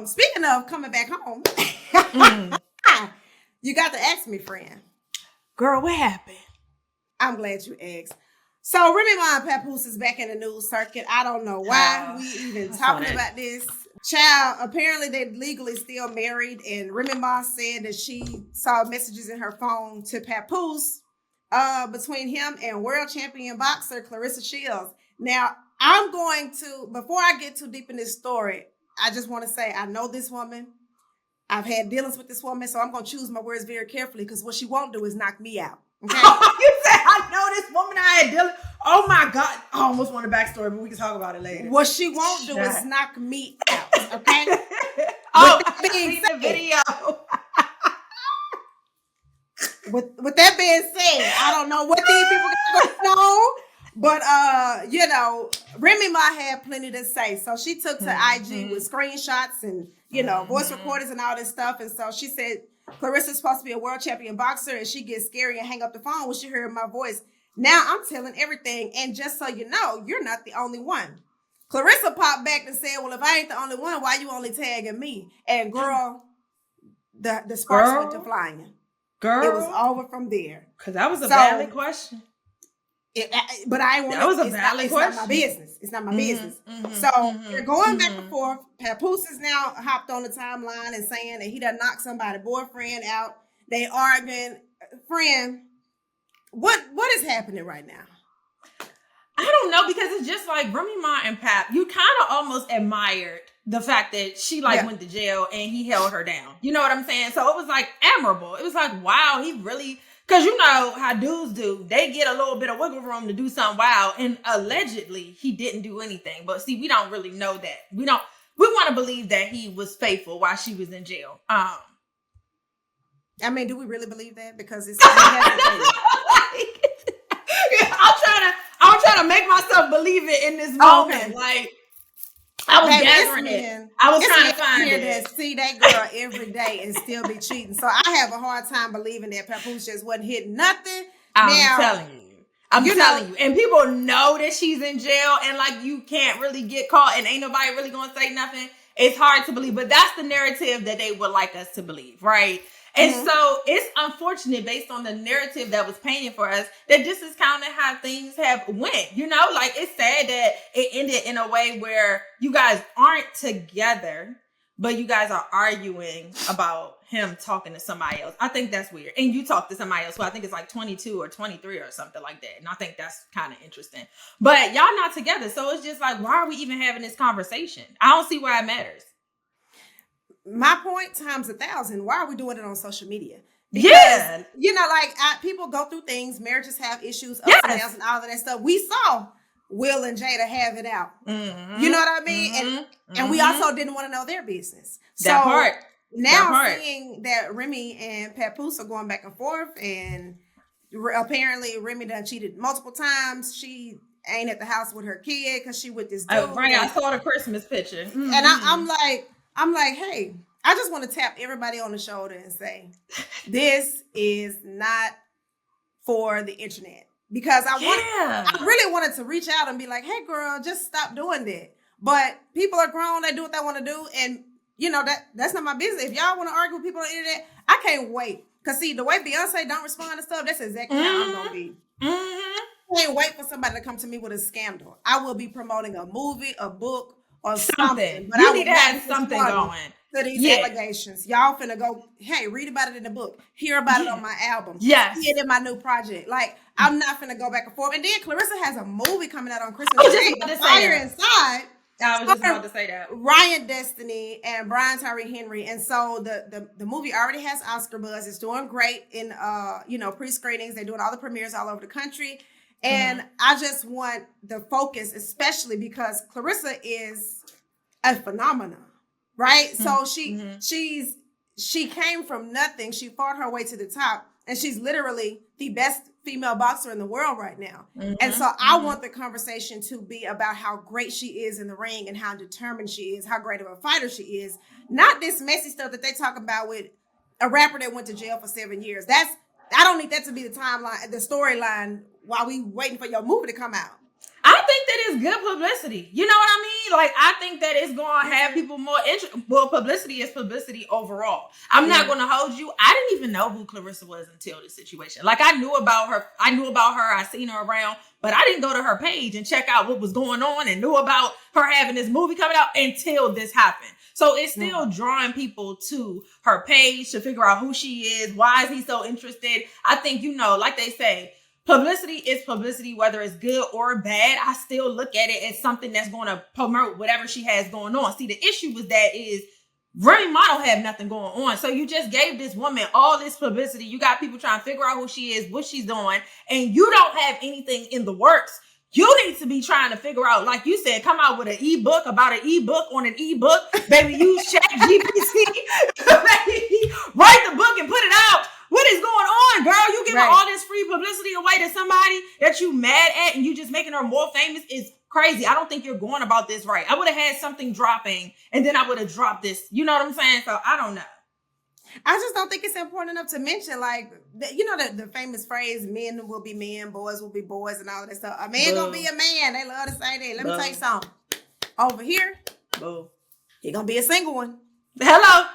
Speaking of coming back home, you got to ask me, friend. Girl, what happened? I'm glad you asked. So Remy Ma and Papoose is back in the news circuit. I don't know why we even talking about this. Child, apparently they legally still married, and Remy Ma said that she saw messages in her phone to Papoose between him and world champion boxer Claressa Shields. Now, I'm going to, before I get too deep in this story, I just want to say I know this woman. I've had dealings with this woman, so I'm going to choose my words very carefully because what she won't do is knock me out. Okay? You said, I know this woman I had dealing. Oh my God. I almost want a backstory, but we can talk about it later. What she won't do is knock me out. Okay? I've seen the video. With that being said, I don't know what these people got going on, but you know, Remy Ma had plenty to say. So she took to IG with screenshots and voice recordings and all this stuff. And so she said Claressa's supposed to be a world champion boxer, and she gets scary and hang up the phone when she heard my voice. Now I'm telling everything, and just so you know, you're not the only one. Claressa popped back and said, "Well, if I ain't the only one, why you only tagging me?" And girl, the sparks went to flying. Girl, it was over from there. Because that was a valid question. But I want that was a valid question. It's not my business. It's not my business. So they're going back and forth. Papoose is now hopped on the timeline and saying that he done knocked somebody's boyfriend out. They arguing. Friend, what is happening right now? I don't know, because it's just like Remy Ma and Pap. You kind of almost admired the fact that she went to jail and he held her down. You know what I'm saying? So it was like admirable. It was like, wow, he really, because you know how dudes do. They get a little bit of wiggle room to do something wild. And allegedly he didn't do anything. But see, we don't really know that. We want to believe that he was faithful while she was in jail. I mean, do we really believe that? Because it's I'm trying to make myself believe it in this moment. Okay. Like, I was gathering it. I was trying to find it. That see that girl every day and still be cheating. So I have a hard time believing that Papoose just wasn't hitting nothing. I'm telling you. And people know that she's in jail and like you can't really get caught and ain't nobody really gonna say nothing. It's hard to believe, but that's the narrative that they would like us to believe, right? And so it's unfortunate based on the narrative that was painted for us that this is kind of how things have went, like it's sad that it ended in a way where you guys aren't together, but you guys are arguing about him talking to somebody else. I think that's weird. And you talk to somebody else who I think is like 22 or 23 or something like that. And I think that's kind of interesting, but y'all not together. So it's just like, why are we even having this conversation? I don't see why it matters. My point times 1,000. Why are we doing it on social media? Because, people go through things. Marriages have issues, ups and downs, and all of that stuff. We saw Will and Jada have it out. Mm-hmm. You know what I mean? And we also didn't want to know their business. That part. Now seeing that Remy and Papoose are going back and forth, and apparently Remy done cheated multiple times. She ain't at the house with her kid because she with this dude. Right, I saw the Christmas picture. Mm-hmm. And I'm like, hey, I just want to tap everybody on the shoulder and say, this is not for the internet. Because I really wanted to reach out and be like, hey, girl, just stop doing that. But people are grown. They do what they want to do. And, that's not my business. If y'all want to argue with people on the internet, I can't wait. Because, see, the way Beyonce don't respond to stuff, that's exactly how I'm going to be. Mm-hmm. I can't wait for somebody to come to me with a scandal. I will be promoting a movie, a book, or something. But you need to have something going to these allegations. Y'all finna go, hey, read about it in the book, hear about it on my album, see it in my new project. Like, I'm not finna go back and forth. And then Claressa has a movie coming out on Christmas Day, Fire Inside. I was just about to say that. Ryan Destiny and Brian Tyree Henry. And so the movie already has Oscar buzz. It's doing great in pre-screenings. They're doing all the premieres all over the country. And I just want the focus, especially because Claressa is a phenomenon, right? So she came from nothing. She fought her way to the top, and she's literally the best female boxer in the world right now. And so I want the conversation to be about how great she is in the ring and how determined she is, how great of a fighter she is. Not this messy stuff that they talk about with a rapper that went to jail for 7 years. I don't need that to be the timeline, the storyline while we waiting for your movie to come out. I think that is good publicity. You know what I Like, I think that it's going to have people more interested. Well, publicity is publicity overall. I'm not going to hold you. I didn't even know who Claressa was until this situation. Like, I knew about her. I seen her around, but I didn't go to her page and check out what was going on and knew about her having this movie coming out until this happened. So it's still drawing people to her page to figure out who she is. Why is he so interested? I think, like they say, publicity is publicity, whether it's good or bad. I still look at it as something that's going to promote whatever she has going on. See, the issue with that is Remy Ma don't have nothing going on. So you just gave this woman all this publicity. You got people trying to figure out who she is, what she's doing, and you don't have anything in the works. You need to be trying to figure out, like you said, come out with an ebook about an ebook on an ebook. Baby, use ChatGPT. Baby, write the book and put it out. What is going on, girl? You giving all this free publicity away to somebody that you mad at and you just making her more famous is crazy. I don't think you're going about this right. I would have had something dropping and then I would have dropped this. You know what I'm saying? So I don't know. I just don't think it's important enough to mention, like, the famous phrase, men will be men, boys will be boys, and all of that stuff. A man gonna be a man. They love to say that. Let me tell you something. Over here, he gonna be a single one. Hello.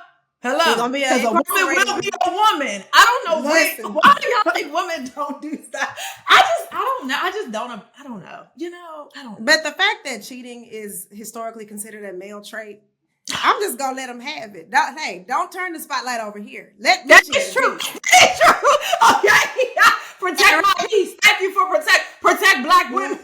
He gonna be a woman will be a woman. I don't know why do y'all think women don't do stuff. I don't know. I don't know. I don't know. But the fact that cheating is historically considered a male trait, I'm just gonna let them have it. Don't turn the spotlight over here. That is true. It's true. Okay. Protect my peace. Thank you for protect black women.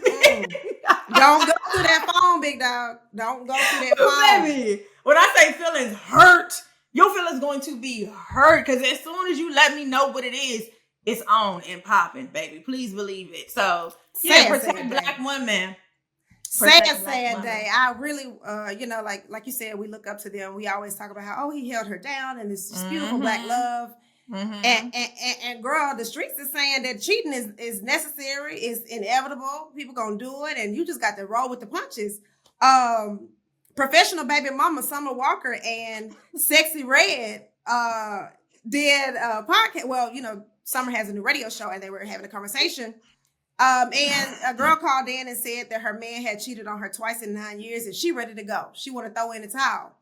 Don't go through that phone, big dog. Don't go through that phone. Baby, when I say feelings hurt, your feelings going to be hurt because as soon as you let me know what it is, it's on and popping, baby. Please believe it. So protect black women. Sad day. I really, like you said, we look up to them. We always talk about how, he held her down and this beautiful black love. Mm-hmm. And girl, the streets is saying that cheating is necessary, is inevitable. People gonna do it, and you just got to roll with the punches. Professional baby mama Summer Walker and Sexy Red did a podcast. Well, Summer has a new radio show, and they were having a conversation. And a girl called in and said that her man had cheated on her twice in 9 years and she ready to go. She want to throw in the towel.